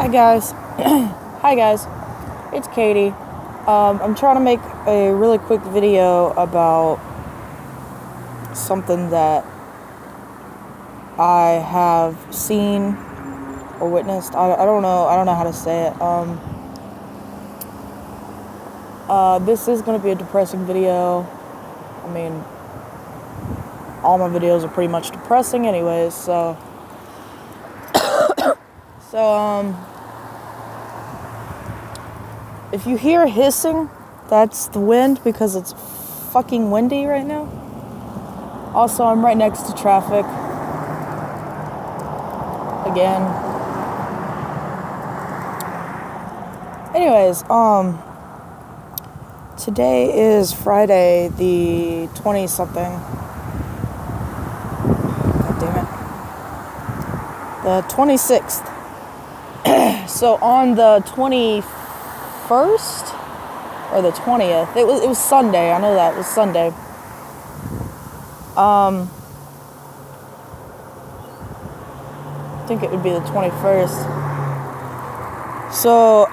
Hi guys. Hi guys. It's Katie. I'm trying to make a really quick video about something that I have seen or witnessed. I don't know how to say it. This is going to be a depressing video. I mean, all my videos are pretty much depressing anyways, so if you hear hissing, that's the wind because it's fucking windy right now. Also, I'm right next to traffic. Again. Anyways, today is Friday the 20-something. God damn it. The 26th. So on the 21st or the 20th, it was Sunday. I know that it was Sunday. I think it would be the 21st. So,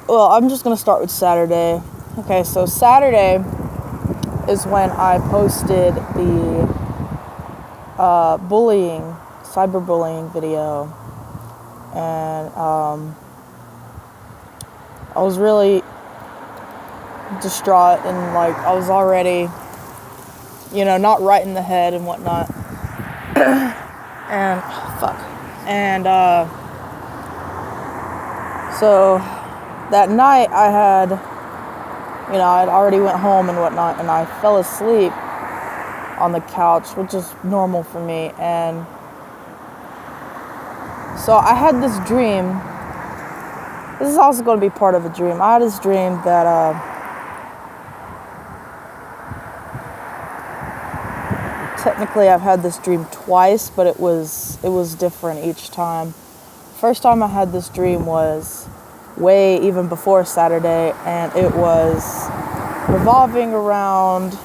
well, I'm just gonna start with Saturday. Okay, so Saturday is when I posted the cyberbullying video, and I was really distraught and like I was already, not right in the head and whatnot. And so that night I'd already went home and whatnot, and I fell asleep on the couch, which is normal for me. And so I had this dream. This is also going to be part of a dream. I had this dream that technically I've had this dream twice, but it was different each time. First time I had this dream was way even before Saturday, and it was revolving around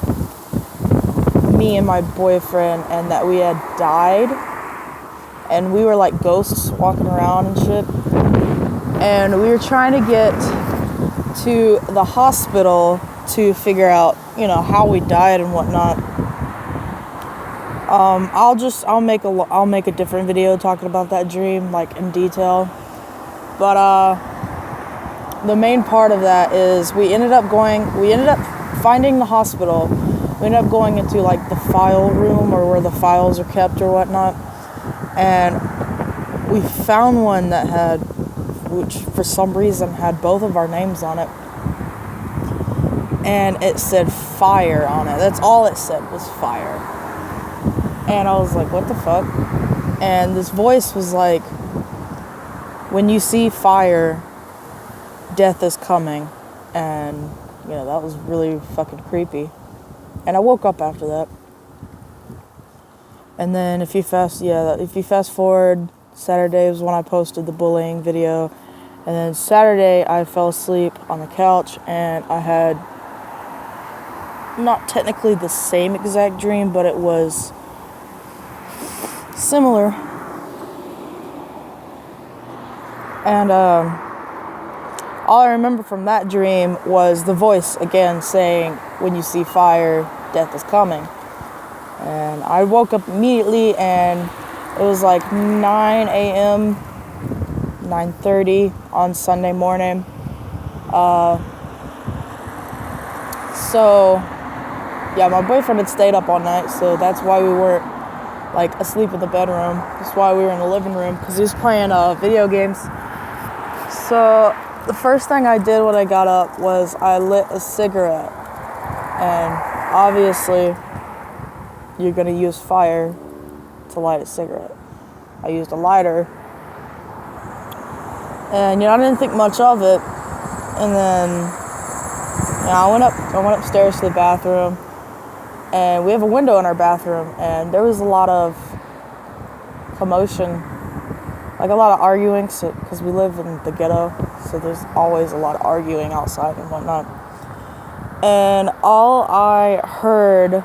me and my boyfriend, and that we had died, and we were like ghosts walking around and shit, and we were trying to get to the hospital to figure out, how we died and whatnot. I'll make a different video talking about that dream, like in detail. But the main part of that is we ended up finding the hospital. We ended up going into like the file room, or where the files are kept or whatnot. And we found one which for some reason had both of our names on it. And it said fire on it. That's all it said, was fire. And I was like, what the fuck? And this voice was like, when you see fire, death is coming. And, that was really fucking creepy. And I woke up after that. And then if you fast forward, Saturday was when I posted the bullying video. And then Saturday, I fell asleep on the couch, and I had not technically the same exact dream, but it was similar. And all I remember from that dream was the voice again saying, when you see fire, death is coming. And I woke up immediately, and it was like 9 a.m., 9:30 on Sunday morning. So yeah, my boyfriend had stayed up all night, so that's why we weren't like asleep in the bedroom. That's why we were in the living room, because he was playing video games. So the first thing I did when I got up was I lit a cigarette. And obviously you're gonna use fire to light a cigarette. I used a lighter, and I didn't think much of it. And then I went upstairs to the bathroom, and we have a window in our bathroom, and there was a lot of commotion, like a lot of arguing, because we live in the ghetto, so there's always a lot of arguing outside and whatnot. And all I heard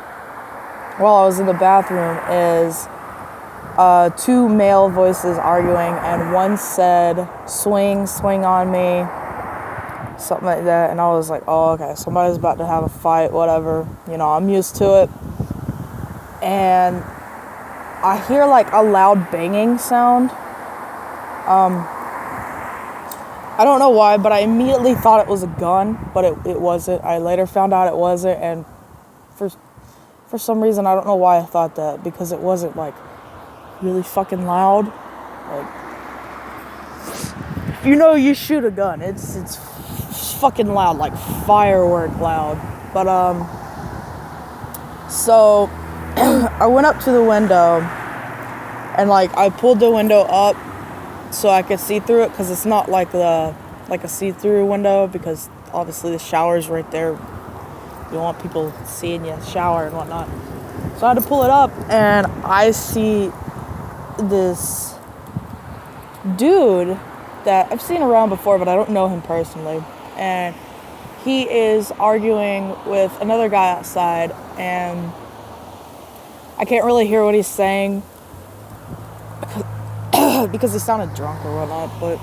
while I was in the bathroom is two male voices arguing, and one said, swing on me, something like that. And I was like, oh, okay, somebody's about to have a fight, whatever. You know, I'm used to it. And I hear like a loud banging sound. I don't know why, but I immediately thought it was a gun, but it wasn't. I later found out it wasn't, and for some reason, I don't know why I thought that, because it wasn't like really fucking loud. Like, you know, you shoot a gun, it's fucking loud, like firework loud. But so I went up to the window, and like I pulled the window up so I could see through it, because it's not like a see-through window, because obviously the shower's right there. You don't want people seeing you shower and whatnot. So I had to pull it up, and I see this dude that I've seen around before, but I don't know him personally. And he is arguing with another guy outside, and I can't really hear what he's saying because he sounded drunk or whatnot, but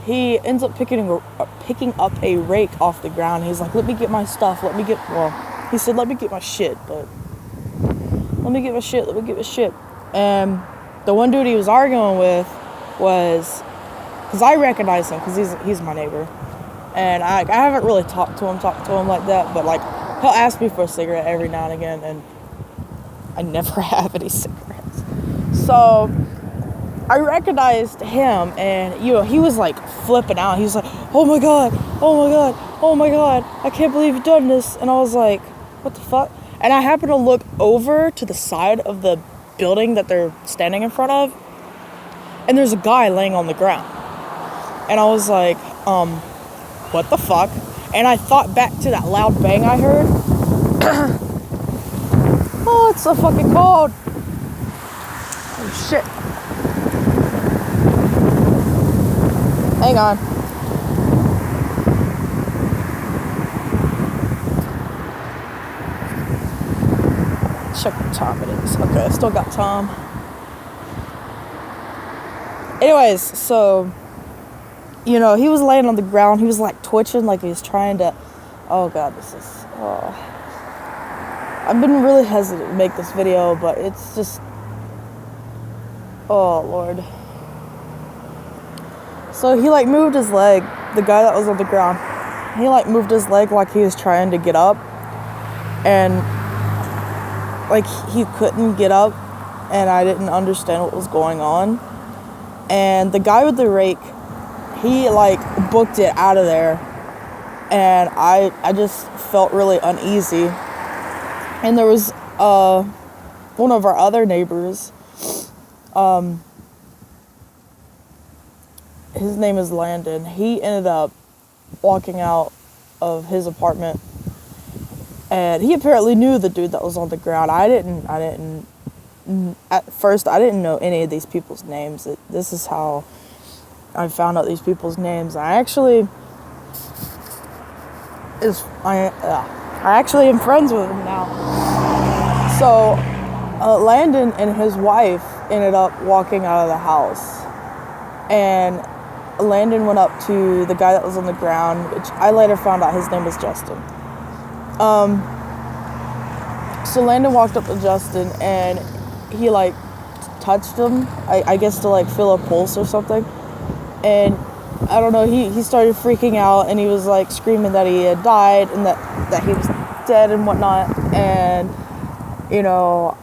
he ends up picking up a rake off the ground. He's like, let me get my stuff, he said, let me get my shit, but let me get my shit. And the one dude he was arguing with was, because I recognize him, because he's my neighbor, and I haven't really talked to him like that, but like, he'll ask me for a cigarette every now and again, and I never have any cigarettes. So I recognized him, and you know, he was like flipping out. He was like, oh my god, I can't believe you've done this. And I was like, what the fuck? And I happened to look over to the side of the building that they're standing in front of, and there's a guy laying on the ground. And I was like, what the fuck? And I thought back to that loud bang I heard. Oh, it's so fucking cold. Oh shit. Hang on. Check what time it is. Okay, I still got time. Anyways, so, you know, he was laying on the ground. He was like twitching, like he was trying to, oh god, I've been really hesitant to make this video, but it's just, oh lord. So he like moved his leg, the guy that was on the ground, he like moved his leg like he was trying to get up, and like he couldn't get up, and I didn't understand what was going on. And the guy with the rake, he like booked it out of there, and I just felt really uneasy. And there was one of our other neighbors, his name is Landon. He ended up walking out of his apartment, and he apparently knew the dude that was on the ground. I didn't at first I didn't know any of these people's names. This is how I found out these people's names. I actually am friends with him now. So Landon and his wife ended up walking out of the house, and Landon went up to the guy that was on the ground, which I later found out his name was Justin. So Landon walked up to Justin, and he like touched him, I guess to like feel a pulse or something. And I don't know, he started freaking out, and he was like screaming that he had died and that he was dead and whatnot. And, you know,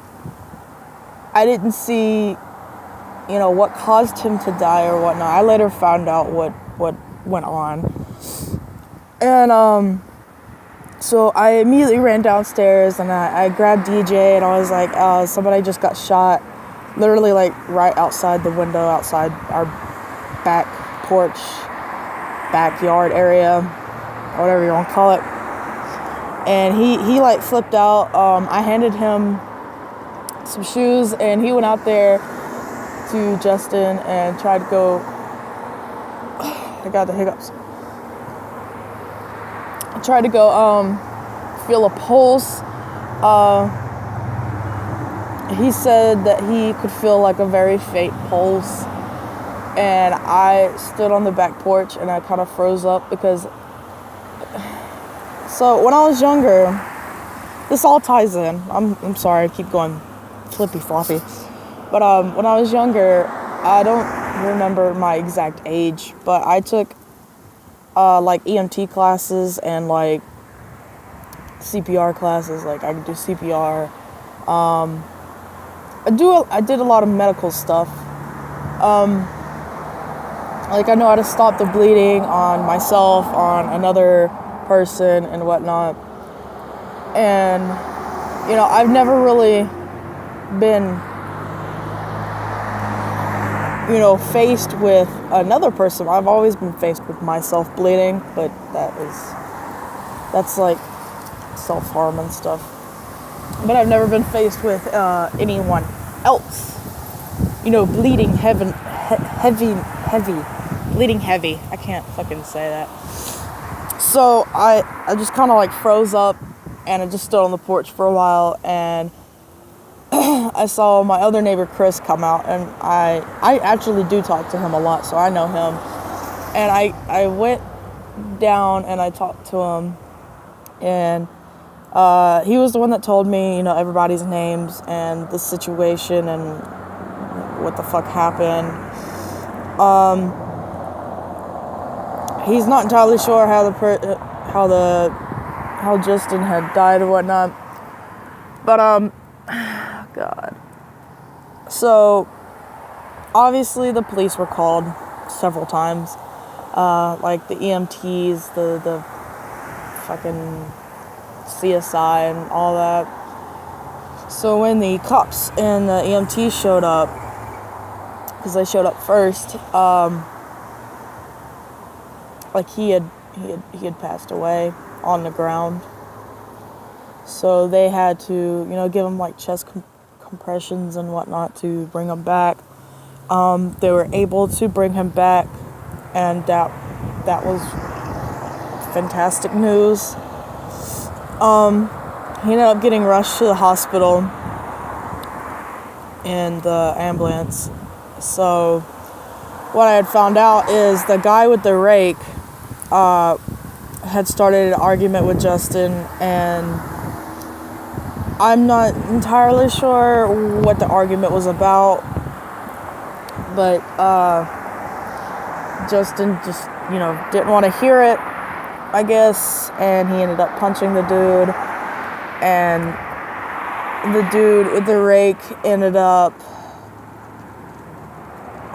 I didn't see, you know, what caused him to die or whatnot. I later found out what went on. And so I immediately ran downstairs, and I grabbed DJ, and I was like, somebody just got shot, literally like right outside the window, outside our back porch, backyard area, whatever you want to call it. And he like flipped out. I handed him some shoes, and he went out there to Justin and tried to go, I got the hiccups. I tried to go feel a pulse. he said that he could feel like a very faint pulse, and I stood on the back porch and I kind of froze up because, so when I was younger, this all ties in. I'm sorry, I keep going flippy floppy. But when I was younger, I don't remember my exact age, but I took like EMT classes and like CPR classes. Like I could do CPR. I did a lot of medical stuff. Like I know how to stop the bleeding on myself, on another person, and whatnot. And you know, I've never really been, you know, faced with another person. I've always been faced with myself bleeding, but that's like self-harm and stuff. But I've never been faced with anyone else, you know, bleeding heavy, bleeding heavy. I can't fucking say that. So I just kind of like froze up, and I just stood on the porch for a while, and I saw my other neighbor Chris come out, and I actually do talk to him a lot, so I know him. And I went down and I talked to him, and he was the one that told me, you know, everybody's names and the situation and what the fuck happened. He's not entirely sure how Justin had died or whatnot, but God. So obviously the police were called several times, like the EMTs, the fucking CSI and all that. So when the cops and the EMTs showed up, because they showed up first, like he had passed away on the ground. So they had to, you know, give him like chest compressions and whatnot to bring him back. They were able to bring him back, and that was fantastic news. He ended up getting rushed to the hospital in the ambulance. So what I had found out is the guy with the rake had started an argument with Justin, and I'm not entirely sure what the argument was about, but Justin just, you know, didn't want to hear it, I guess, and he ended up punching the dude, and the dude with the rake ended up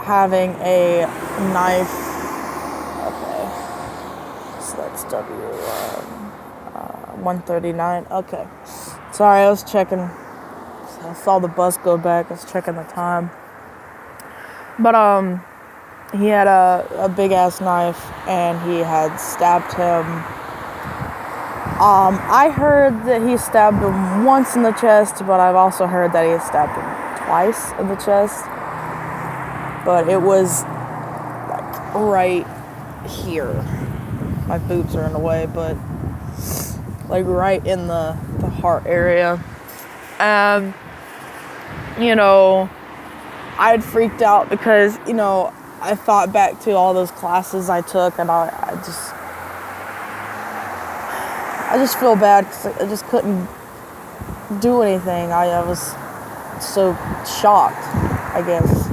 having a knife. Okay, so that's W139. Okay, sorry, I was checking. I saw the bus go back. I was checking the time. But he had a big ass knife, and he had stabbed him. I heard that he stabbed him once in the chest, but I've also heard that he stabbed him twice in the chest. But it was like right here. My boobs are in the way, but like right in the heart area. And you know, I had freaked out because, you know, I thought back to all those classes I took, and I just feel bad because I just couldn't do anything. I was so shocked, I guess.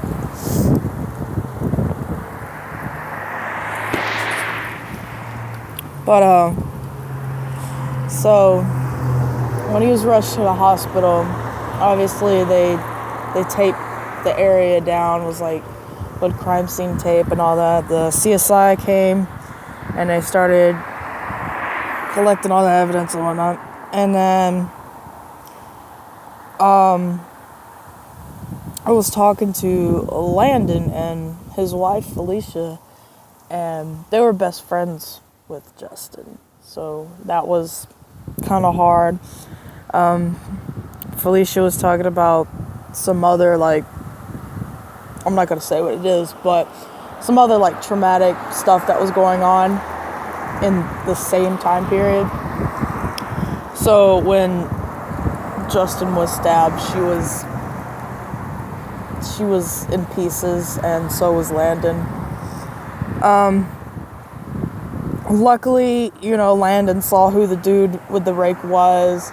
But so when he was rushed to the hospital, obviously they taped the area down, was like with crime scene tape and all that. The CSI came and they started collecting all the evidence and whatnot. And then I was talking to Landon and his wife Felicia, and they were best friends with Justin, so that was kind of hard. Felicia was talking about some other, like, I'm not gonna say what it is, but some other like traumatic stuff that was going on in the same time period. So when Justin was stabbed, she was she was in pieces, and so was Landon. Luckily, Landon saw who the dude with the rake was.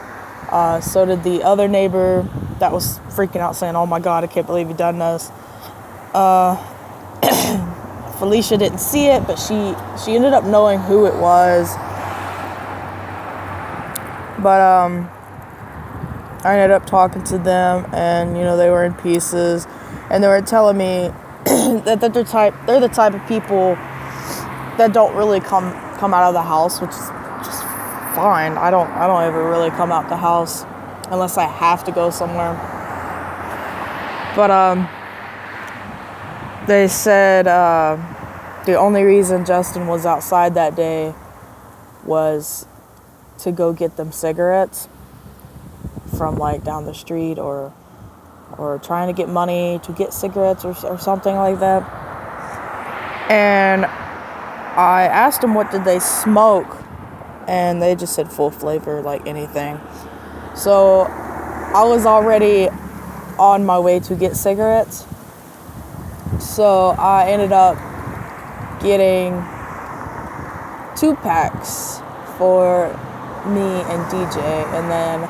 So did the other neighbor that was freaking out saying, "Oh my God, I can't believe you done this." Felicia didn't see it, but she ended up knowing who it was. But I ended up talking to them, and they were in pieces, and they were telling me that they're the type of people that don't really come out of the house, which is just fine. I don't ever really come out the house unless I have to go somewhere. But they said the only reason Justin was outside that day was to go get them cigarettes from like down the street, or trying to get money to get cigarettes or something like that. And I asked them what did they smoke, and they just said full flavor, like anything. So I was already on my way to get cigarettes. So I ended up getting 2 packs for me and DJ, and then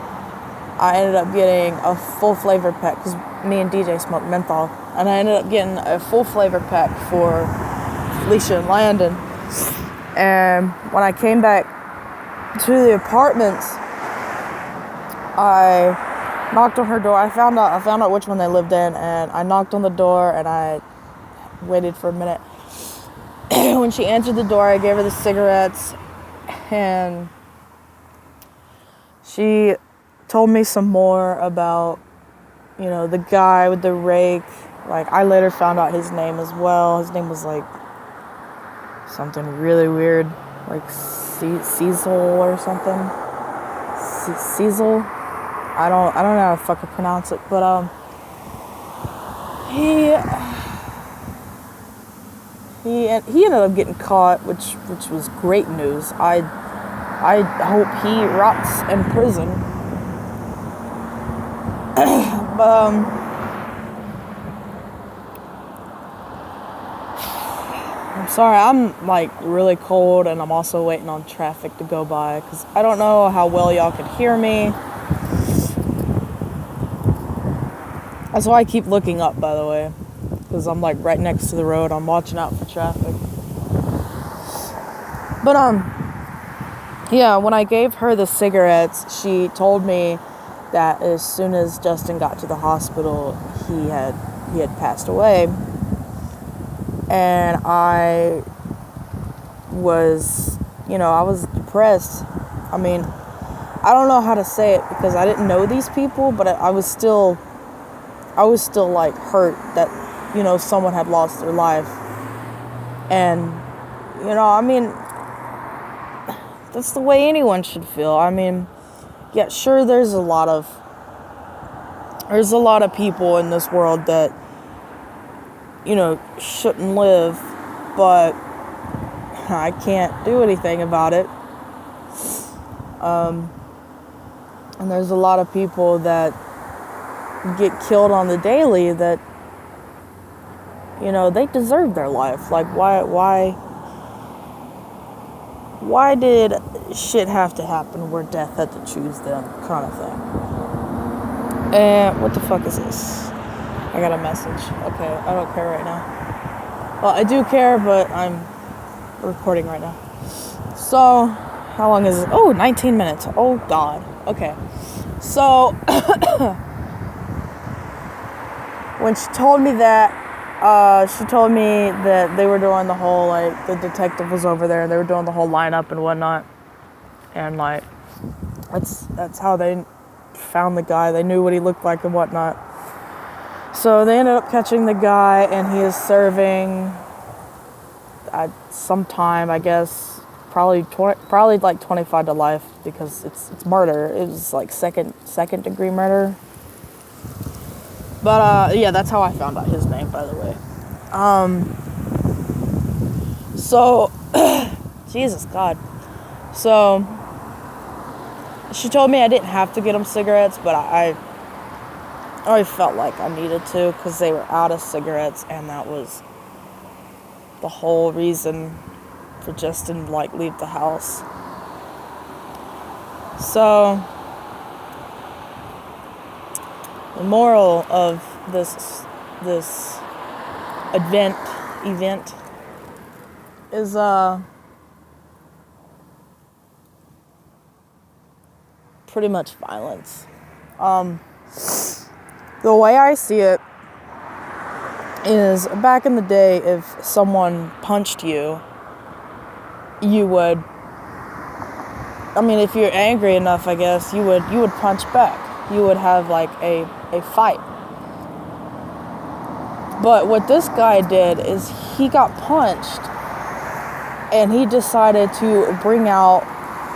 I ended up getting a full flavor pack because me and DJ smoked menthol, and I ended up getting a full flavor pack for Felicia and Landon. And when I came back to the apartments, I knocked on her door. I found out which one they lived in, and I knocked on the door, and I waited for a minute. When she answered the door, I gave her the cigarettes, and she told me some more about, the guy with the rake. Like, I later found out his name as well. His name was like something really weird, like Cecil or something. Cecil. I don't know how to fucking pronounce it, but he ended up getting caught, which was great news. I hope he rots in prison. But I'm sorry, I'm like really cold, and I'm also waiting on traffic to go by because I don't know how well y'all can hear me. That's why I keep looking up, by the way, because I'm like right next to the road. I'm watching out for traffic. But yeah, when I gave her the cigarettes, she told me that as soon as Justin got to the hospital, he had passed away. And I was depressed. I mean, I don't know how to say it because I didn't know these people, but I was still like hurt that, someone had lost their life. And, I mean, that's the way anyone should feel. I mean, yeah, sure, there's a lot of people in this world that, shouldn't live, but I can't do anything about it. And there's a lot of people that get killed on the daily that, they deserve their life. Like, why did shit have to happen where death had to choose them, kind of thing. And what the fuck is this? I got a message. Okay, I don't care right now. Well, I do care, but I'm recording right now. So, how long is it? Oh, 19 minutes. Oh, God. Okay. So, when she told me that, she told me that they were doing the whole, like, the detective was over there, and they were doing the whole lineup and whatnot. And, like, that's how they found the guy. They knew what he looked like and whatnot. So they ended up catching the guy, and he is serving some time, I guess, probably like 25 to life because it's murder. It was like second degree murder. But yeah, that's how I found out his name, by the way. So Jesus God. So she told me I didn't have to get him cigarettes, but I I felt like I needed to because they were out of cigarettes, and that was the whole reason for Justin to like leave the house. So the moral of this event is pretty much violence. The way I see it is, back in the day, if someone punched you, you would, I mean, if you're angry enough, I guess, you would punch back. You would have like a fight. But what this guy did is he got punched and he decided to bring out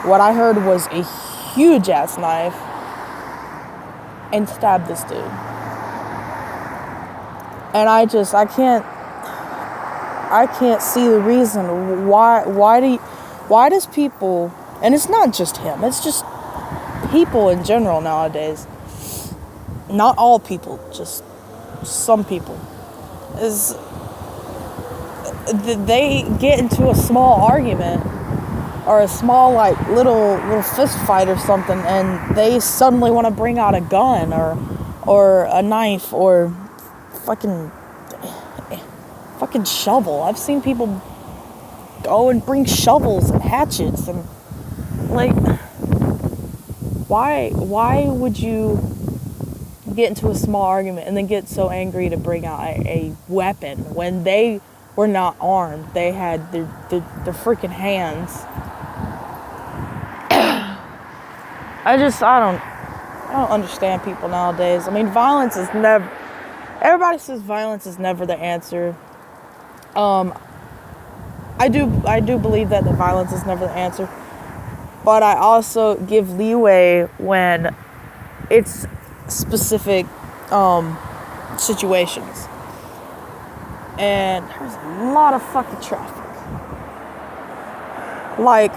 what I heard was a huge ass knife and stab this dude. And I can't see the reason why does people, and it's not just him, it's just people in general nowadays, not all people, just some people, is they get into a small argument or a small like little fist fight or something, and they suddenly want to bring out a gun or a knife or fucking shovel. I've seen people go and bring shovels and hatchets, and like, why would you get into a small argument and then get so angry to bring out a weapon when they were not armed? They had their freaking hands. I don't understand people nowadays. I mean, everybody says violence is never the answer. I do believe that the violence is never the answer, but I also give leeway when it's specific situations. And there's a lot of fucking traffic. Like,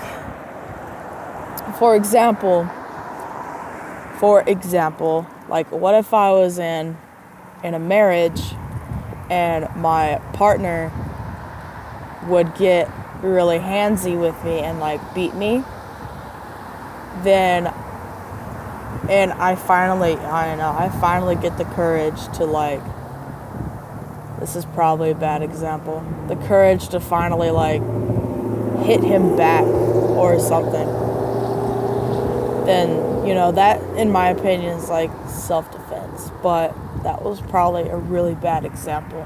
for example, like, what if I was in a marriage and my partner would get really handsy with me and like beat me, and I finally get the courage to, like, this is probably a bad example, the courage to finally like hit him back or something, then, that, in my opinion, is like self-defense. But that was probably a really bad example.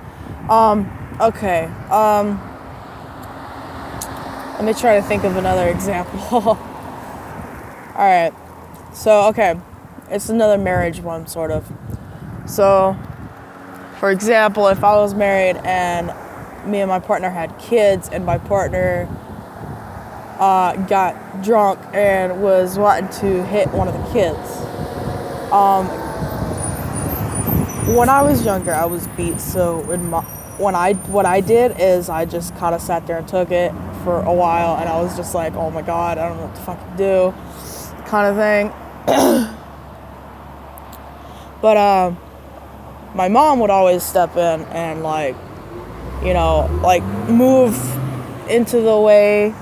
Okay. Let me try to think of another example. Alright. So, okay. It's another marriage one, sort of. So, for example, if I was married and me and my partner had kids, and my partner got drunk and was wanting to hit one of the kids. When I was younger, I was beat, so what I did is I just kind of sat there and took it for a while, and I was just like, oh my god, I don't know what to fucking do, kind of thing. But my mom would always step in and like move into the way.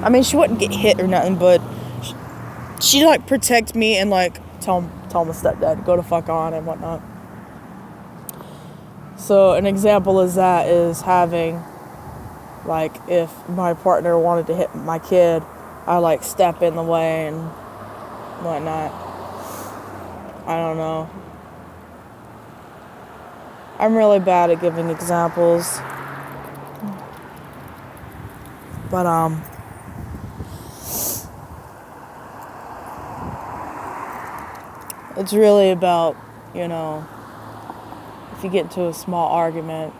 I mean, she wouldn't get hit or nothing, but she'd like protect me and like tell my stepdad to go to fuck on and whatnot. So an example is having, like, if my partner wanted to hit my kid, I like step in the way and whatnot. I don't know. I'm really bad at giving examples. But it's really about, if you get into a small argument,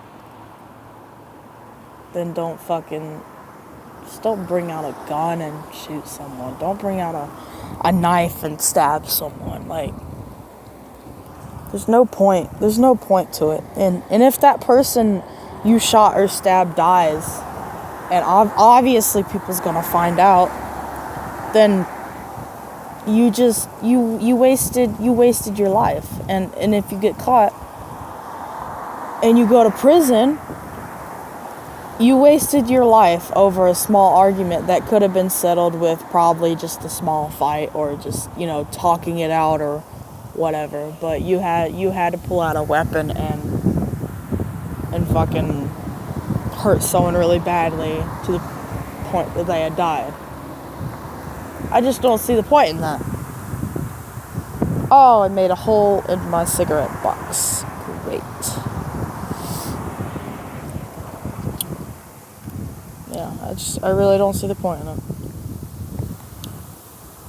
then don't bring out a gun and shoot someone. Don't bring out a knife and stab someone. Like, there's no point to it. And if that person you shot or stabbed dies, and obviously people's gonna find out, then you wasted your life. And if you get caught and you go to prison, you wasted your life over a small argument that could have been settled with probably just a small fight, or just, talking it out or whatever. But you had to pull out a weapon and fucking hurt someone really badly to the point that they had died. I just don't see the point in that. Oh, I made a hole in my cigarette box. Great. Yeah, I really don't see the point in it.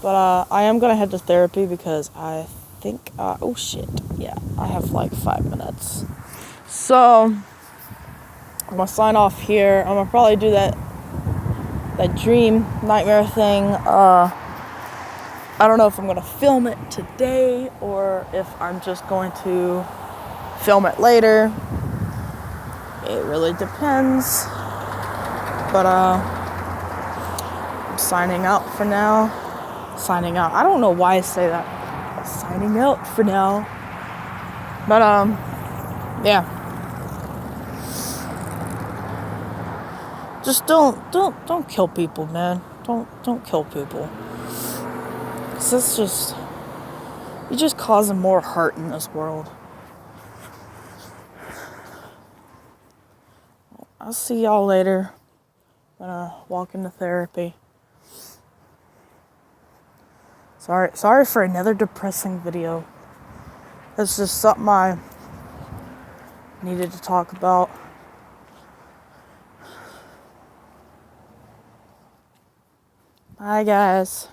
But I am gonna head to therapy because I think, oh shit, yeah, I have like 5 minutes. So I'm gonna sign off here. I'm gonna probably do that dream nightmare thing. I don't know if I'm gonna film it today or if I'm just going to film it later. It really depends. But I'm signing out for now. Signing out. I don't know why I say that. Signing out for now. But yeah. Just don't kill people, man. Don't kill people. 'Cause it's just, you're just causing more hurt in this world. I'll see y'all later. I'm gonna walk into therapy. Sorry for another depressing video. It's just something I needed to talk about. Bye, guys.